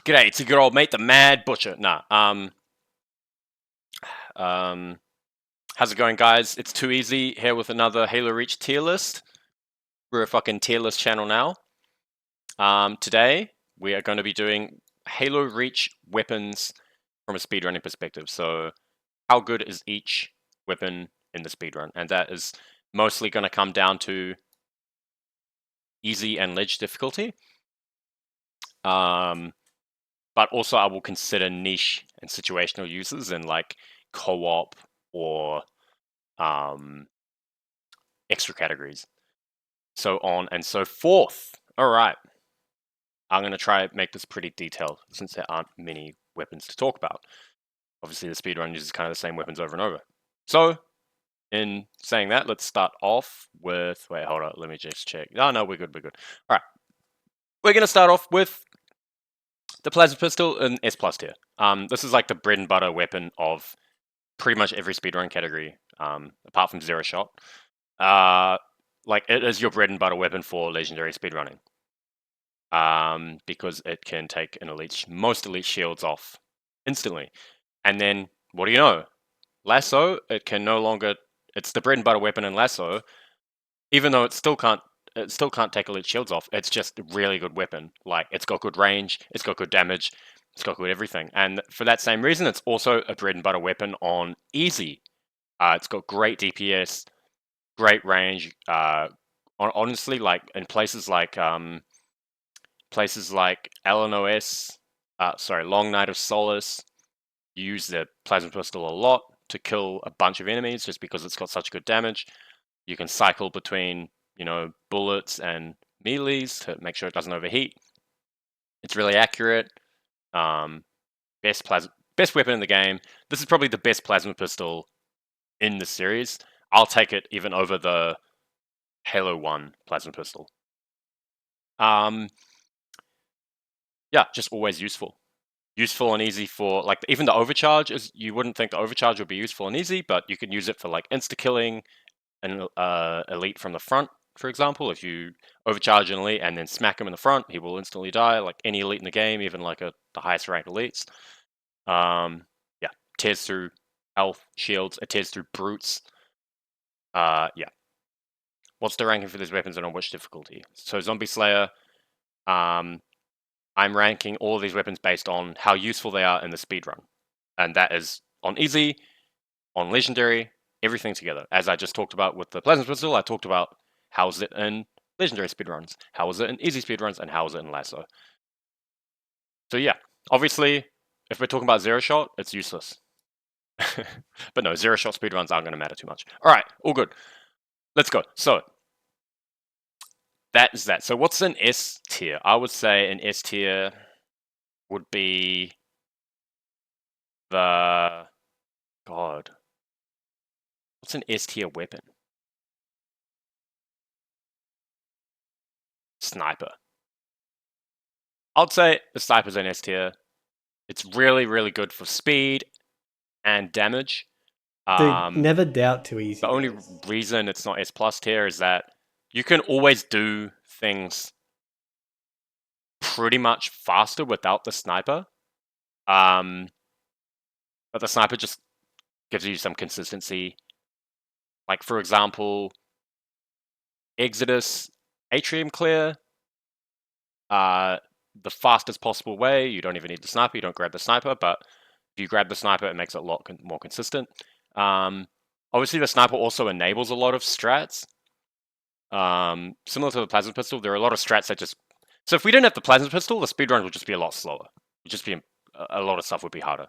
G'day, it's your good old mate, the Mad Butcher. Nah, how's it going, guys? It's Too Easy here with another Halo Reach tier list. We're a fucking tier list channel now. Today we are going to be doing Halo Reach weapons from a speedrunning perspective. So, how good is each weapon in the speedrun? And that is mostly going to come down to easy and ledge difficulty. But also I will consider niche and situational uses in like co-op or extra categories, so on and so forth. All right, I'm going to try to make this pretty detailed since there aren't many weapons to talk about. Obviously, the speedrun uses kind of the same weapons over and over. So, in saying that, let's start off with... Wait, hold on. Let me just check. No, we're good. All right. We're going to start off with the plasma pistol in S+ tier. This is like the bread and butter weapon of pretty much every speedrun category, apart from Zero Shot. Like, it is your bread and butter weapon for legendary speedrunning. Because it can take most elite shields off instantly. And then, what do you know? Lasso, it can no longer... It's the bread and butter weapon in Lasso, even though it still can't take elite shields off. It's just a really good weapon. Like, it's got good range, it's got good damage, it's got good everything. And for that same reason, it's also a bread and butter weapon on easy. It's got great DPS, great range. Honestly, like in places like LNOS, Long Night of Solace, you use the plasma pistol a lot to kill a bunch of enemies just because it's got such good damage. You can cycle between, bullets and melees to make sure it doesn't overheat. It's really accurate. Best weapon in the game. This is probably the best plasma pistol in the series. I'll take it even over the Halo 1 plasma pistol. Yeah, just always useful. Useful and easy for, like, even the overcharge is... You wouldn't think the overcharge would be useful and easy, but you can use it for, like, insta-killing an elite from the front, for example. If you overcharge an elite and then smack him in the front, he will instantly die, like any elite in the game, even like the highest ranked elites. Yeah, tears through health, shields, it tears through brutes. Yeah. What's the ranking for these weapons and on which difficulty? So Zombie Slayer, I'm ranking all of these weapons based on how useful they are in the speedrun. And that is on easy, on legendary, everything together. As I just talked about with the plasma pistol, I talked about how is it in legendary speedruns, how is it in easy speedruns, and how is it in Lasso. So yeah, obviously, if we're talking about Zero Shot, it's useless. But no, Zero Shot speedruns aren't going to matter too much. All right, all good. Let's go. So that is that. So what's an S tier? I would say an S tier would be the... God. What's an S tier weapon? Sniper. I'd say the sniper's an S tier. It's really, really good for speed and damage. Dude, never doubt Too Easy. The only reason it's not S+ tier is that you can always do things pretty much faster without the sniper. But the sniper just gives you some consistency. Like, for example, Exodus Atrium Clear, the fastest possible way. You don't even need the sniper, you don't grab the sniper, but if you grab the sniper, it makes it a lot more consistent. Obviously, the sniper also enables a lot of strats. Similar to the plasma pistol, there are a lot of strats that just... So if we didn't have the plasma pistol, the speedrun would just be a lot slower. It would just be... A lot of stuff would be harder.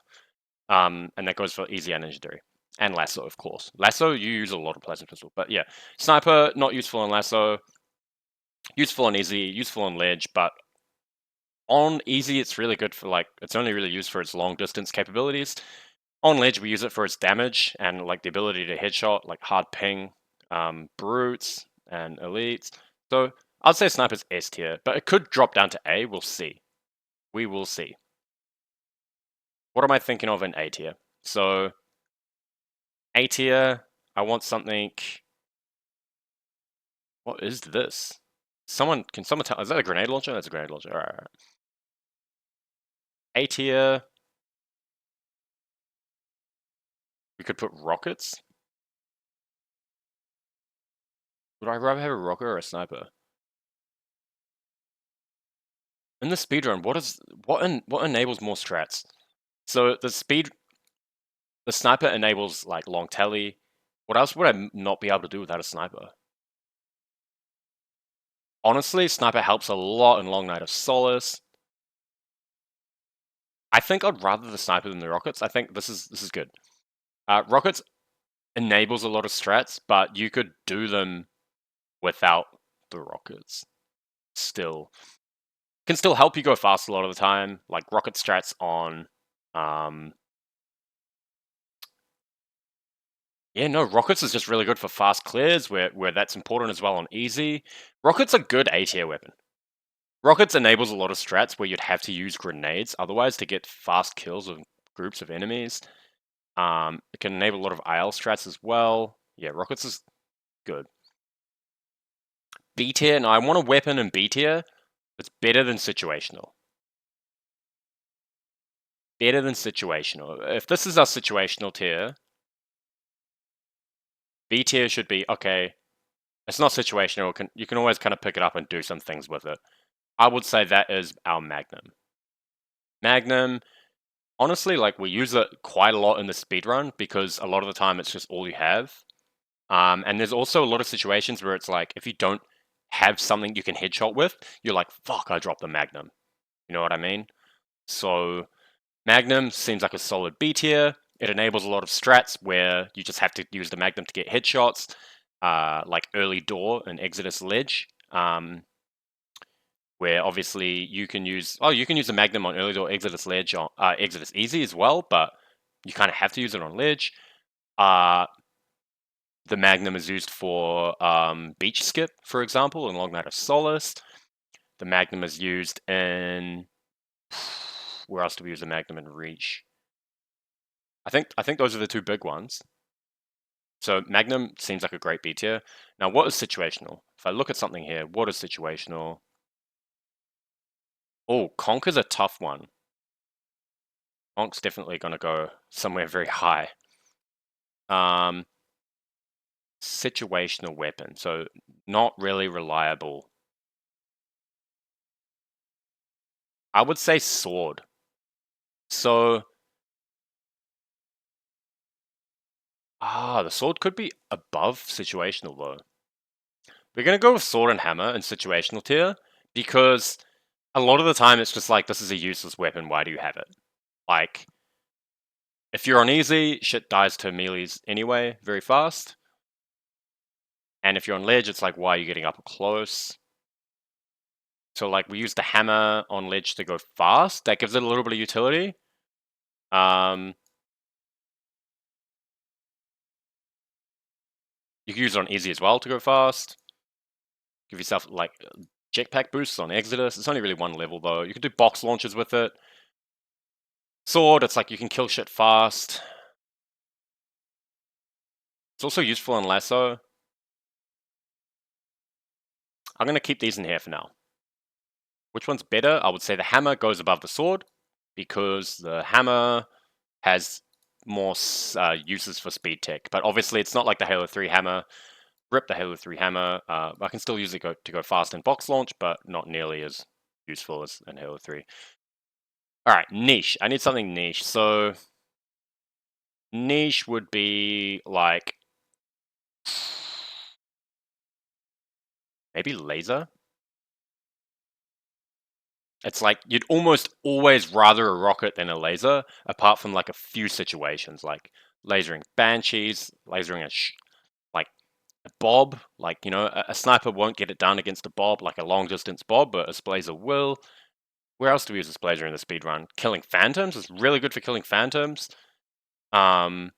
And that goes for easy and legendary. And Lasso, of course. Lasso, you use a lot of plasma pistol. But yeah, sniper, not useful in Lasso. Useful on easy, useful on ledge, but on easy, it's really good for, like... It's only really used for its long distance capabilities. On ledge, we use it for its damage and, like, the ability to headshot, like hard ping, brutes, and elites. So I'd say sniper's S tier, but it could drop down to A. We'll see. We will see. What am I thinking of in A tier? So A tier, I want something... What is this? Can someone tell? Is that a grenade launcher? That's a grenade launcher. All right. A tier. We could put rockets. Would I rather have a rocket or a sniper? In the speedrun, what enables more strats? So the sniper enables like long tele. What else would I not be able to do without a sniper? Honestly, sniper helps a lot in Long Night of Solace. I think I'd rather the sniper than the rockets. I think this is good. Rockets enables a lot of strats, but you could do them without the rockets. Still, can still help you go fast a lot of the time. Like rocket strats on, yeah, no, rockets is just really good for fast clears, where that's important as well on easy. Rockets are good A tier weapon. Rockets enables a lot of strats where you'd have to use grenades otherwise to get fast kills of groups of enemies. It can enable a lot of IL strats as well. Yeah, rockets is good. B tier, now I want a weapon in B tier that's better than situational. Better than situational. If this is our situational tier, B tier should be, okay, it's not situational, you can always kind of pick it up and do some things with it. I would say that is our Magnum. Magnum, honestly, like we use it quite a lot in the speedrun because a lot of the time it's just all you have. And there's also a lot of situations where it's like, if you don't have something you can headshot with, you're like, fuck, I dropped the Magnum. You know what I mean? So Magnum seems like a solid B tier. It enables a lot of strats where you just have to use the Magnum to get headshots, like early door and Exodus ledge, where obviously you can use the Magnum on early door, Exodus ledge, on Exodus easy as well, but you kind of have to use it on ledge. The Magnum is used for beach skip, for example, in Long Night of Solace. The Magnum is used in where else do we use the Magnum in Reach? I think those are the two big ones. So Magnum seems like a great B tier. Now, what is situational? If I look at something here, what is situational? Oh, Conk is a tough one. Conk's definitely going to go somewhere very high. Situational weapon, so not really reliable. I would say sword. So, the sword could be above situational though. We're gonna go with sword and hammer in situational tier because a lot of the time it's just like, this is a useless weapon, why do you have it? Like, if you're on easy, shit dies to melees anyway, very fast. And if you're on ledge, it's like, why are you getting up close? So like, we use the hammer on ledge to go fast. That gives it a little bit of utility. You can use it on easy as well to go fast. Give yourself like jetpack boosts on Exodus. It's only really one level though. You can do box launches with it. Sword, it's like you can kill shit fast. It's also useful in lasso. I'm going to keep these in here for now. Which one's better? I would say the hammer goes above the sword because the hammer has more uses for speed tech. But obviously it's not like the Halo 3 hammer. Rip the Halo 3 hammer. I can still use it to go fast in box launch, but not nearly as useful as in Halo 3. Alright, niche. I need something niche. So niche would be like maybe laser. It's like you'd almost always rather a rocket than a laser, apart from like a few situations, like lasering banshees, lasering like a bob. Like, you know, a sniper won't get it done against a bob, like a long distance bob, but a splazer will. Where else do we use a splazer in the speedrun? Killing phantoms is really good for killing phantoms. Or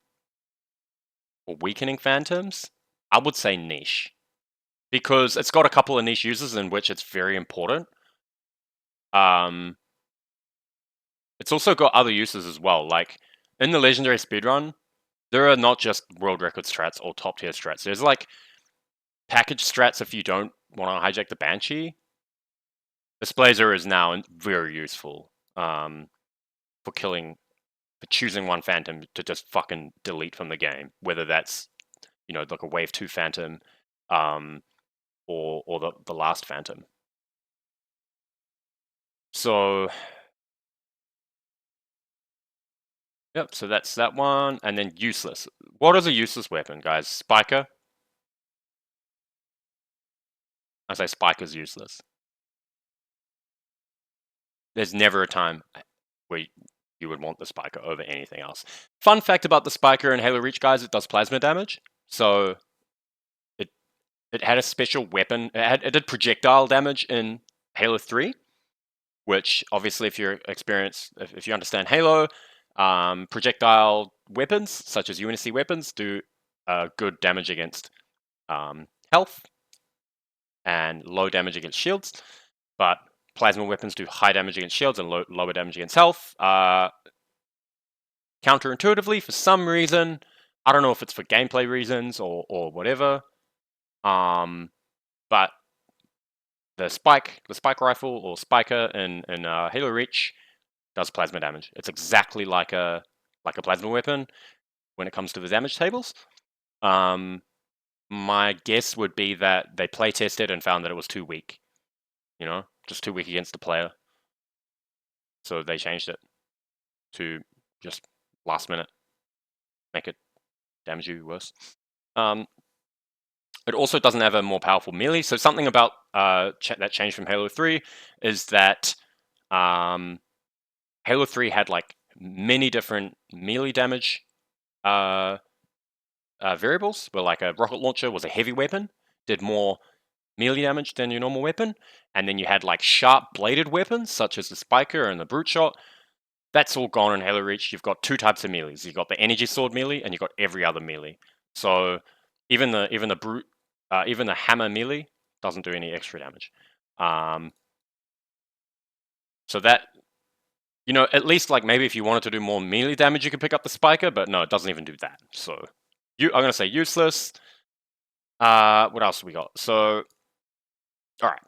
weakening phantoms. I would say niche because it's got a couple of niche uses in which it's very important. It's also got other uses as well. Like in the legendary speedrun, there are not just world record strats or top tier strats. There's like package strats if you don't want to hijack the Banshee. The Splazer is now very useful. for choosing one phantom to just fucking delete from the game, whether that's like a wave 2 phantom, or the last phantom. So yep, so that's that one, and then useless. What is a useless weapon, guys? Spiker. I say Spiker's useless. There's never a time where you would want the Spiker over anything else. Fun fact about the Spiker in Halo Reach, guys, it does plasma damage. So it had a special weapon. It did projectile damage in Halo 3, which obviously if you're experienced, if you understand Halo, projectile weapons, such as UNSC weapons, do good damage against health and low damage against shields, but plasma weapons do high damage against shields and lower damage against health. Counterintuitively, for some reason, I don't know if it's for gameplay reasons or whatever, but the spike rifle or spiker in Halo Reach does plasma damage. It's exactly like a plasma weapon when it comes to the damage tables. My guess would be that they play tested and found that it was too weak. Just too weak against the player. So they changed it to just last minute make it damage you worse. It also doesn't have a more powerful melee. So something about that change from Halo 3 is that Halo 3 had like many different melee damage variables, where like a rocket launcher was a heavy weapon, did more melee damage than your normal weapon, and then you had like sharp bladed weapons such as the Spiker and the Brute Shot. That's all gone in Halo Reach. You've got two types of melees. You've got the energy sword melee, and you've got every other melee. So even the brute, even the hammer melee doesn't do any extra damage. So that at least like maybe if you wanted to do more melee damage, you could pick up the Spiker, but no, it doesn't even do that. So I'm gonna say useless. What else have we got? So all right.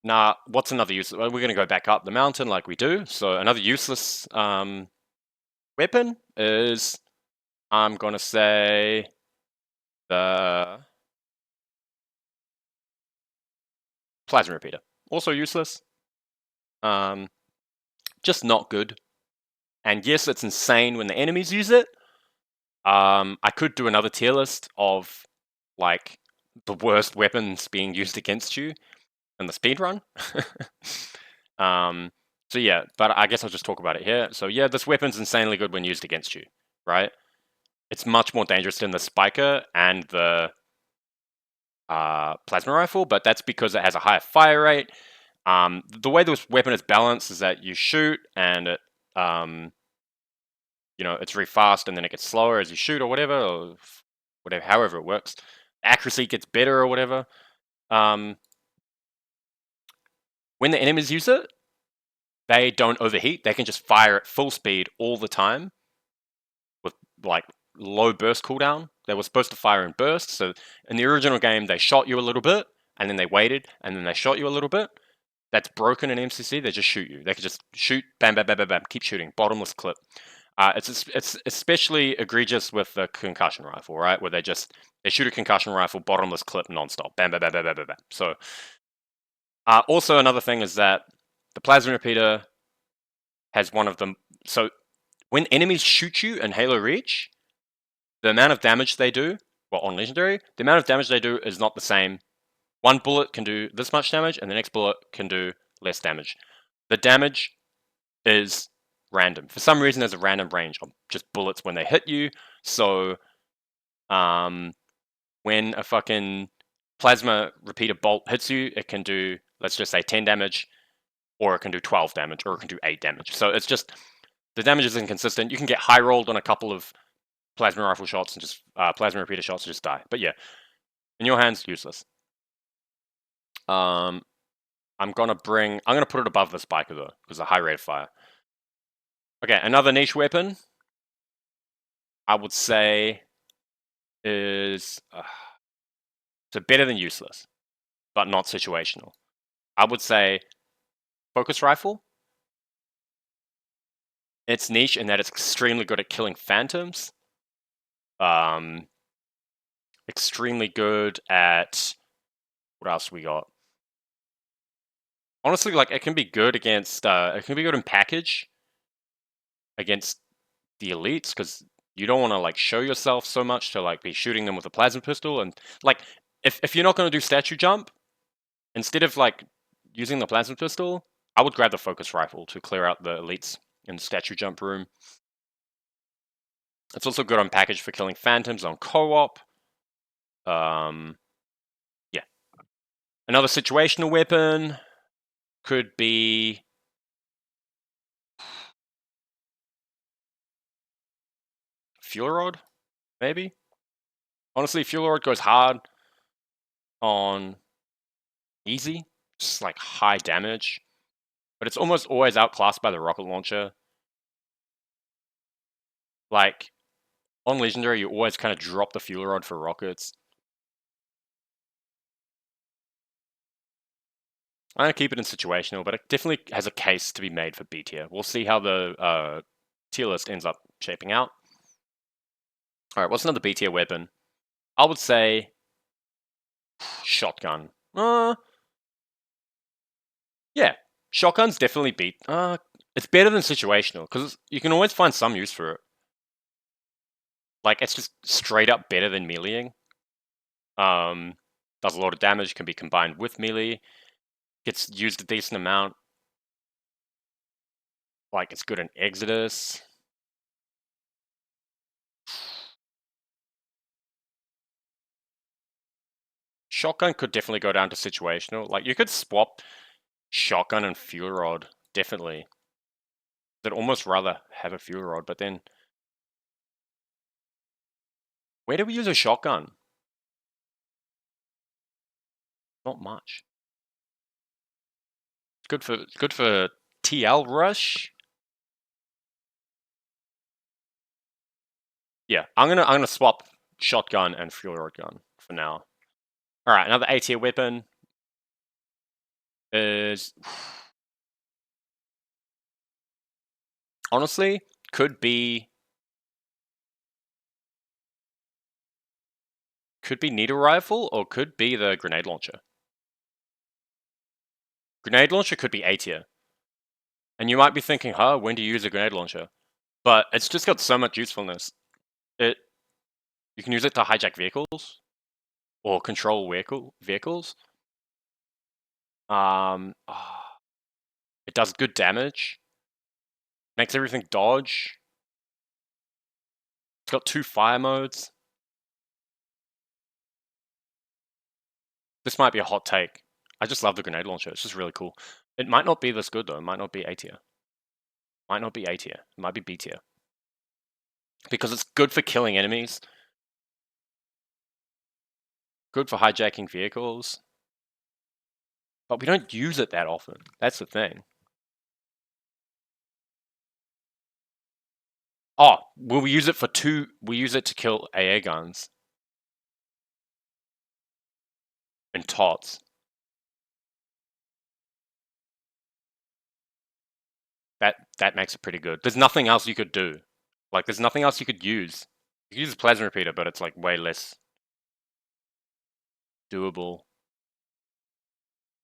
Now, what's another useless? Well, we're going to go back up the mountain like we do. So another useless weapon is, I'm going to say, the plasma repeater. Also useless. Just not good. And yes, it's insane when the enemies use it. I could do another tier list of like the worst weapons being used against you in the speedrun. So yeah, but I guess I'll just talk about it here. So yeah, this weapon's insanely good when used against you, right? It's much more dangerous than the Spiker and the plasma rifle, but that's because it has a higher fire rate. The way this weapon is balanced is that you shoot and it, it's very fast and then it gets slower as you shoot or whatever, however it works. Accuracy gets better or whatever. When the enemies use it, they don't overheat. They can just fire at full speed all the time with like low burst cooldown. They were supposed to fire in bursts. So in the original game, they shot you a little bit and then they waited and then they shot you a little bit. That's broken in MCC. They just shoot you. They can just shoot, bam, bam, bam, bam, bam, keep shooting, bottomless clip. It's especially egregious with the concussion rifle, right? Where they shoot a concussion rifle, bottomless clip, nonstop, bam, bam, bam, bam, bam, bam, bam. So also another thing is that the plasma repeater has one of them. So when enemies shoot you in Halo Reach, the amount of damage they do, well, on Legendary, the amount of damage they do is not the same. One bullet can do this much damage, and the next bullet can do less damage. The damage is random. For some reason, there's a random range of just bullets when they hit you. So, when a fucking plasma repeater bolt hits you, it can do, let's just say, 10 damage, or it can do 12 damage, or it can do 8 damage. So it's just, the damage is inconsistent. You can get high rolled on a couple of plasma rifle shots and just plasma repeater shots and just die. But yeah, in your hands, useless. I'm gonna put it above the Spiker though, because the high rate of fire. Okay, another niche weapon I would say is so better than useless, but not situational. I would say focus rifle. It's niche in that it's extremely good at killing phantoms. Extremely good at what else we got? Honestly, like it can be good against. It can be good in package against the elites because you don't want to like show yourself so much to like be shooting them with a plasma pistol and like if you're not going to do statue jump, instead of like using the plasma pistol, I would grab the focus rifle to clear out the elites in statue jump room. It's also good on package for killing phantoms on co-op. Yeah. Another situational weapon could be fuel rod, maybe. Honestly, fuel rod goes hard on easy, just like high damage, but it's almost always outclassed by the rocket launcher. Like on legendary, you always kind of drop the fuel rod for rockets. I'm gonna keep it in situational, but it definitely has a case to be made for B tier. We'll see how the tier list ends up shaping out. All right, what's another B tier weapon? I would say shotgun. Yeah, shotgun's definitely beat. It's better than situational because you can always find some use for it. Like it's just straight up better than meleeing. Does a lot of damage. Can be combined with melee. Gets used a decent amount. Like it's good in Exodus. Shotgun could definitely go down to situational. Like you could swap shotgun and fuel rod, definitely. I'd almost rather have a fuel rod, but then where do we use a shotgun? Not much. Good for TL rush. Yeah, I'm gonna swap shotgun and fuel rod gun for now. All right, another A tier weapon is honestly could be needle rifle or could be the grenade launcher. Grenade launcher could be A tier, and you might be thinking, "Huh, when do you use a grenade launcher?" But it's just got so much usefulness. You can use it to hijack vehicles or control vehicles. It does good damage. Makes everything dodge. It's got 2 fire modes. This might be a hot take. I just love the grenade launcher. It's just really cool. It might not be this good though. It might not be A tier. Might not be A tier. It might be B tier. Because it's good for killing enemies. Good for hijacking vehicles. But we don't use it that often. That's the thing. Oh, well, we use it for we use it to kill AA guns. And tots. That makes it pretty good. There's nothing else you could do. Like, there's nothing else you could use. You could use a plasma repeater, but it's like way less doable.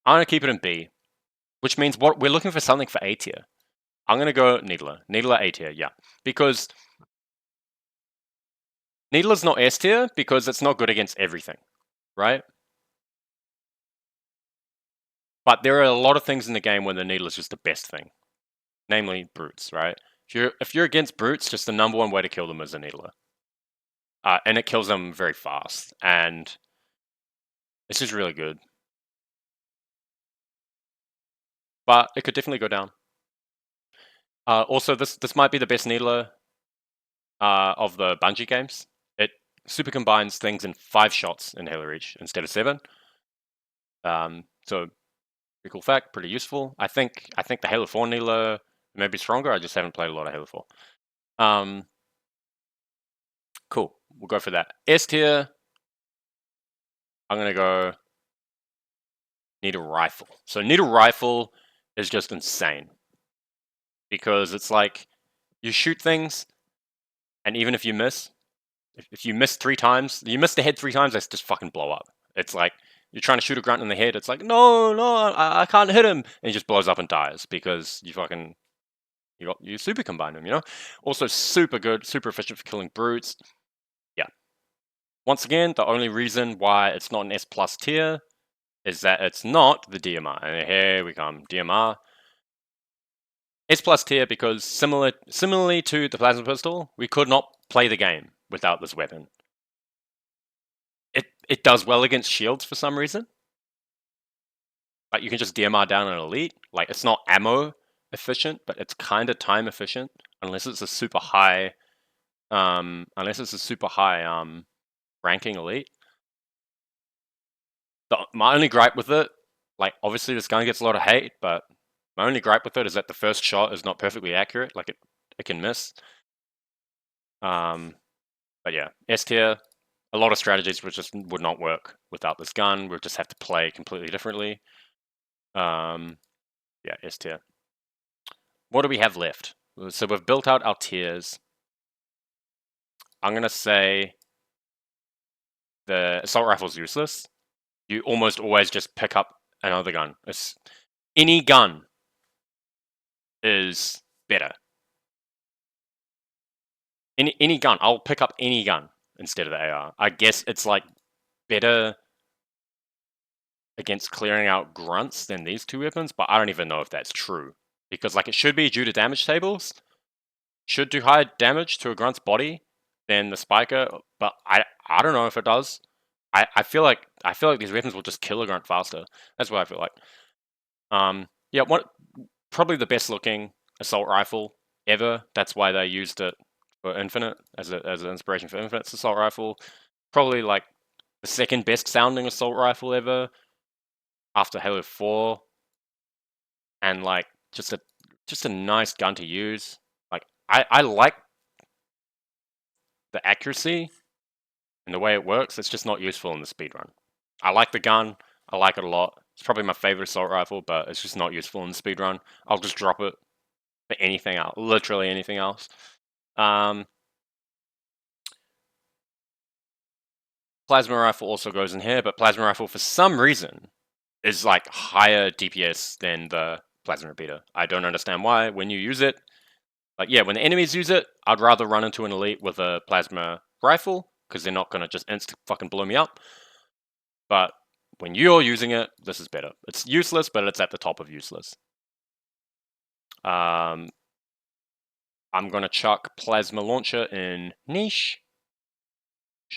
I'm gonna keep it in B, which means what we're looking for something for A tier. I'm gonna go Needler. Needler A tier, yeah, because Needler's not S tier because it's not good against everything, right? But there are a lot of things in the game where the Needler's just the best thing, namely brutes, right? If you're against brutes, just the number one way to kill them is a Needler. And it kills them very fast, and it's just really good. But it could definitely go down. Also, this might be the best Needler of the Bungie games. It super combines things in 5 shots in Halo Reach instead of 7. So pretty cool fact, pretty useful. I think the Halo 4 Needler may be stronger. I just haven't played a lot of Halo 4. Cool. We'll go for that. S tier. I'm gonna go Needle Rifle. So Needle Rifle is just insane because it's like You shoot things, and even if you miss, if you miss 3 times, you miss the head 3 times, they just fucking blow up. It's like you're trying to shoot a grunt in the head. It's like, no, I can't hit him, and he just blows up and dies because you super combine him. Also super good, super efficient for killing brutes. Yeah. Once again, the only reason why it's not an S plus tier is that it's not the DMR. And here we come, DMR. S plus tier because similarly to the plasma pistol, we could not play the game without this weapon. It does well against shields for some reason. Like you can just DMR down an elite. Like it's not ammo efficient, but it's kind of time efficient unless it's a super high ranking elite. My only gripe with it, like obviously this gun gets a lot of hate, but my only gripe with it is that the first shot is not perfectly accurate. Like it can miss. But yeah, S tier. A lot of strategies would not work without this gun. We'd just have to play completely differently. Yeah, S tier. What do we have left? So we've built out our tiers. I'm gonna say the assault rifle is useless. You almost always just pick up another gun. Any gun is better. Any gun. I'll pick up any gun instead of the AR. I guess it's like better against clearing out grunts than these two weapons, but I don't even know if that's true. Because like it should be due to damage tables. Should do higher damage to a grunt's body than the spiker, but I don't know if it does. I feel like these weapons will just kill a grunt faster. That's what I feel like. Yeah, probably the best looking assault rifle ever. That's why they used it for Infinite as an inspiration for Infinite's assault rifle. Probably like the second best sounding assault rifle ever after Halo 4, and like just a nice gun to use. Like I like the accuracy and the way it works. It's just not useful in the speedrun. I like the gun. I like it a lot. It's probably my favorite assault rifle, but it's just not useful in the speedrun. I'll just drop it for anything else, literally anything else. Plasma rifle also goes in here, but plasma rifle for some reason is like higher DPS than the plasma repeater. I don't understand why. When you use it, like yeah, when the enemies use it, I'd rather run into an elite with a plasma rifle because they're not gonna just insta fucking blow me up. But when you're using it, this is better. It's useless, but it's at the top of useless. I'm gonna chuck plasma launcher in niche.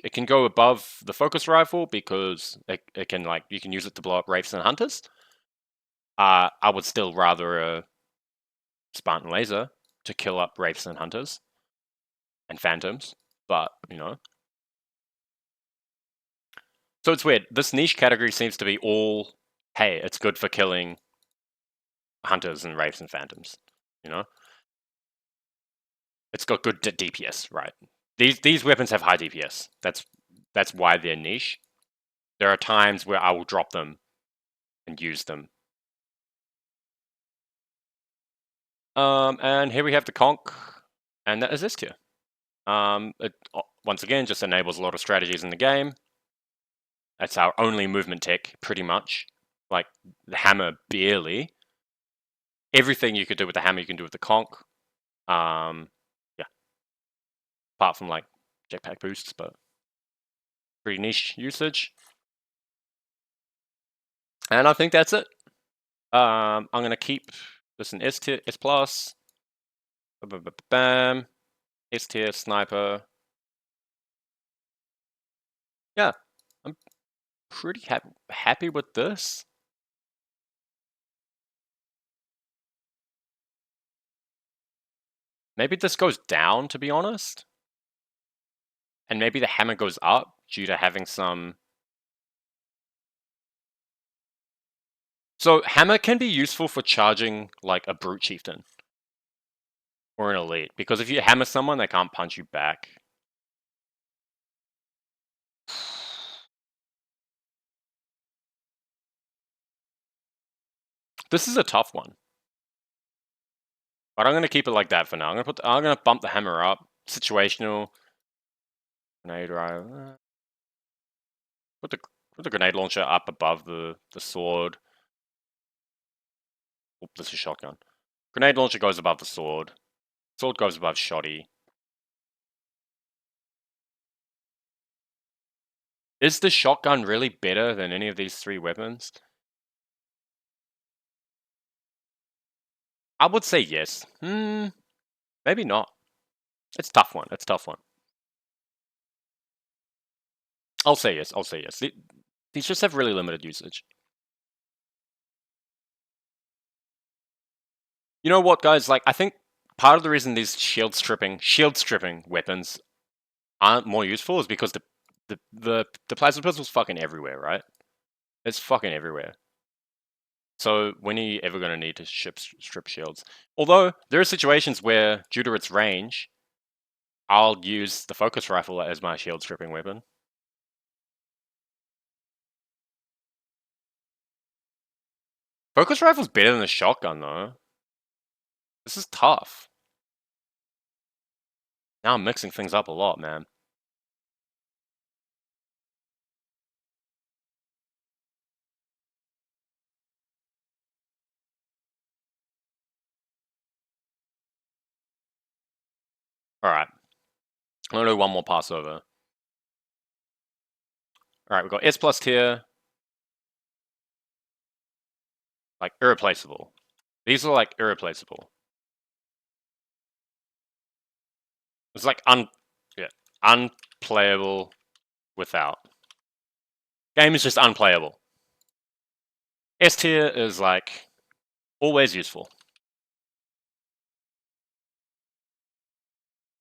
It can go above the focus rifle because it can like you can use it to blow up wraiths and hunters. I would still rather a Spartan laser to kill up wraiths and hunters and phantoms, but So it's weird. This niche category seems to be all, hey, it's good for killing hunters and wraiths and phantoms. It's got good DPS, right? These weapons have high DPS. That's why they're niche. There are times where I will drop them and use them. And here we have the conch, and that is this tier. It once again just enables a lot of strategies in the game. That's our only movement tech, pretty much. Like the hammer, barely. Everything you could do with the hammer, you can do with the conch. Yeah. Apart from like jetpack boosts, but pretty niche usage. And I think that's it. I'm gonna keep this in S tier, S plus. Bam. S tier sniper. Yeah, I'm pretty happy with this. Maybe this goes down, to be honest. And maybe the hammer goes up due to having some... So hammer can be useful for charging like a brute chieftain. Or an elite. Because if you hammer someone, they can't punch you back. This is a tough one. But I'm gonna keep it like that for now. I'm gonna bump the hammer up. Situational. Grenade right. Put the grenade launcher up above the sword. Oop, this is shotgun. Grenade launcher goes above the sword. Sword goes above shoddy. Is the shotgun really better than any of these three weapons? I would say yes. Maybe not. It's a tough one. It's a tough one. I'll say yes. I'll say yes. These just have really limited usage. You know what, guys? Like, I think part of the reason these shield stripping weapons aren't more useful is because the plasma pistol's fucking everywhere, right? It's fucking everywhere. So when are you ever going to need to strip shields? Although there are situations where, due to its range, I'll use the focus rifle as my shield stripping weapon. Focus rifle's better than the shotgun, though. This is tough. Now I'm mixing things up a lot, man. Alright. I'm gonna do one more pass over. Alright, we've got S plus tier. Like, irreplaceable. These are, like, irreplaceable. It's like, unplayable without. Game is just unplayable. S tier is, like, always useful.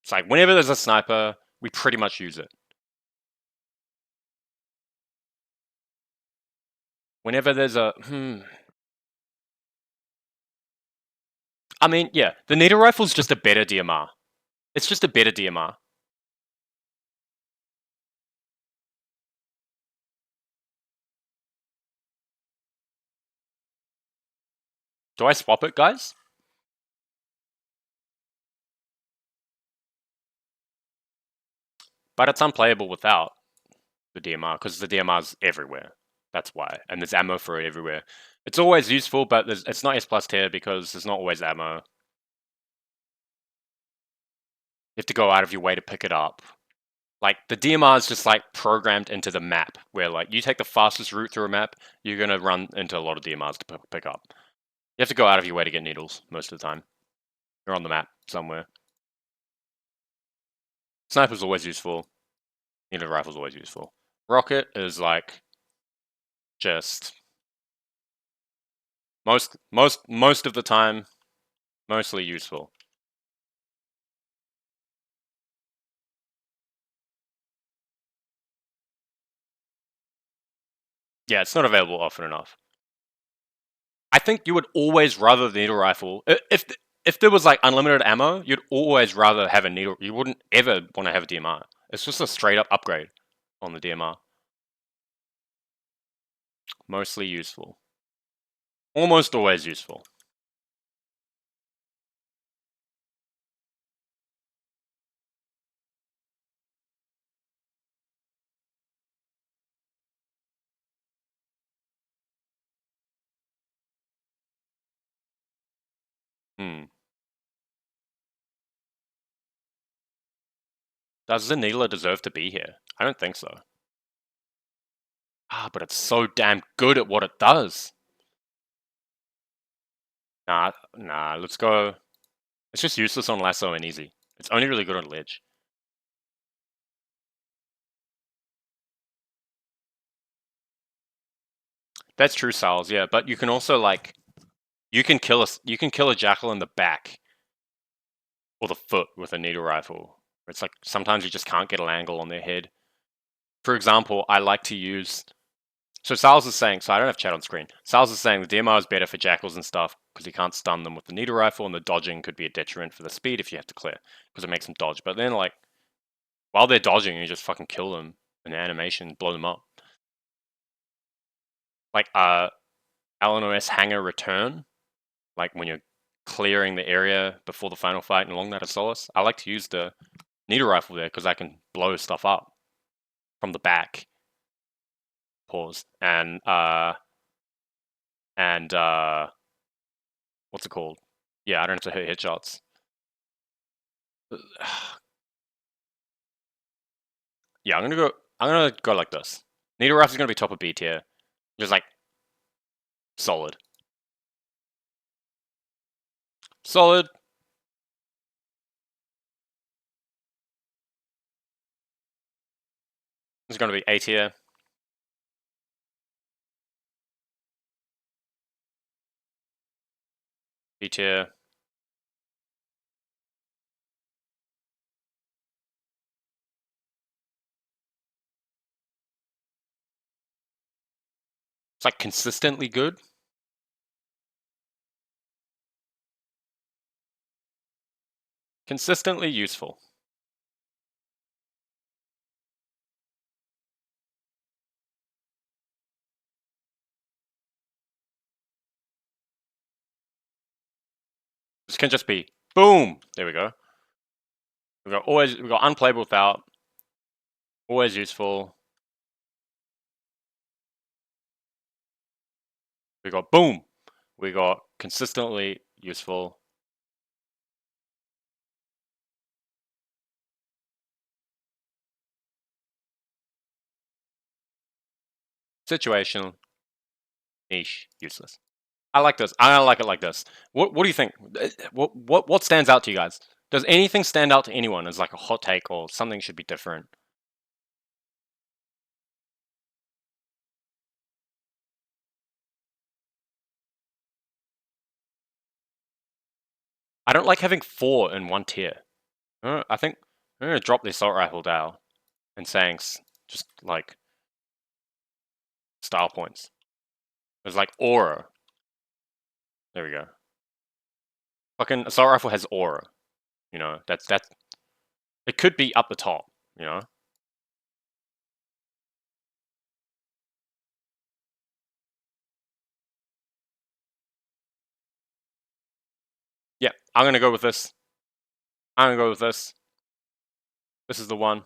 It's like, whenever there's a sniper, we pretty much use it. Whenever there's a... I mean, yeah, the needle rifle's just a better DMR. It's just a better DMR. Do I swap it, guys? But it's unplayable without the DMR, because the DMR's everywhere. That's why. And there's ammo for it everywhere. It's always useful, but it's not S plus tier because there's not always ammo. You have to go out of your way to pick it up. Like, the DMR is just, like, programmed into the map, where, like, you take the fastest route through a map, you're gonna run into a lot of DMRs to pick up. You have to go out of your way to get needles, most of the time. They're on the map somewhere. Sniper's always useful. Needle rifle's always useful. Rocket is, like, just... Most of the time, mostly useful. Yeah, it's not available often enough. I think you would always rather the needle rifle. If there was like unlimited ammo, you'd always rather have a needle. You wouldn't ever want to have a DMR. It's just a straight up upgrade on the DMR. Mostly useful. Almost always useful. Does the needler deserve to be here? I don't think so. But it's so damn good at what it does. Nah, let's go. It's just useless on lasso and easy. It's only really good on ledge. That's true, Sal's, yeah, but you can also, like, you can kill a jackal in the back or the foot with a needle rifle. It's like sometimes you just can't get an angle on their head. For example, I like to use... So Sal's is saying, so I don't have chat on screen. Sal's is saying the DMR is better for jackals and stuff because you can't stun them with the needle rifle, and the dodging could be a detriment for the speed if you have to clear because it makes them dodge. But then, like, while they're dodging, you just fucking kill them in the animation, blow them up. Like, LNOS hanger return, like when you're clearing the area before the final fight and along that of Solace, I like to use the needle rifle there because I can blow stuff up from the back. Pause. And what's it called? Yeah, I don't have to hit headshots. Yeah, I'm gonna go like this. Needle rifle is gonna be top of B tier. Just like solid. Solid. It's gonna be A tier. B tier. It's like consistently good. Consistently useful. This can just be boom. There we go. We got unplayable without. Always useful. We got boom. We got consistently useful. Situational. Niche. Useless. I like this. I like it like this. What do you think? What stands out to you guys? Does anything stand out to anyone as like a hot take or something should be different? I don't like having 4 in one tier. I think I'm gonna drop the assault rifle down and saying just like style points. There's like aura. There we go. Fucking assault rifle has aura. You know, that's it could be up the top, you know? Yeah, I'm gonna go with this. I'm gonna go with this. This is the one.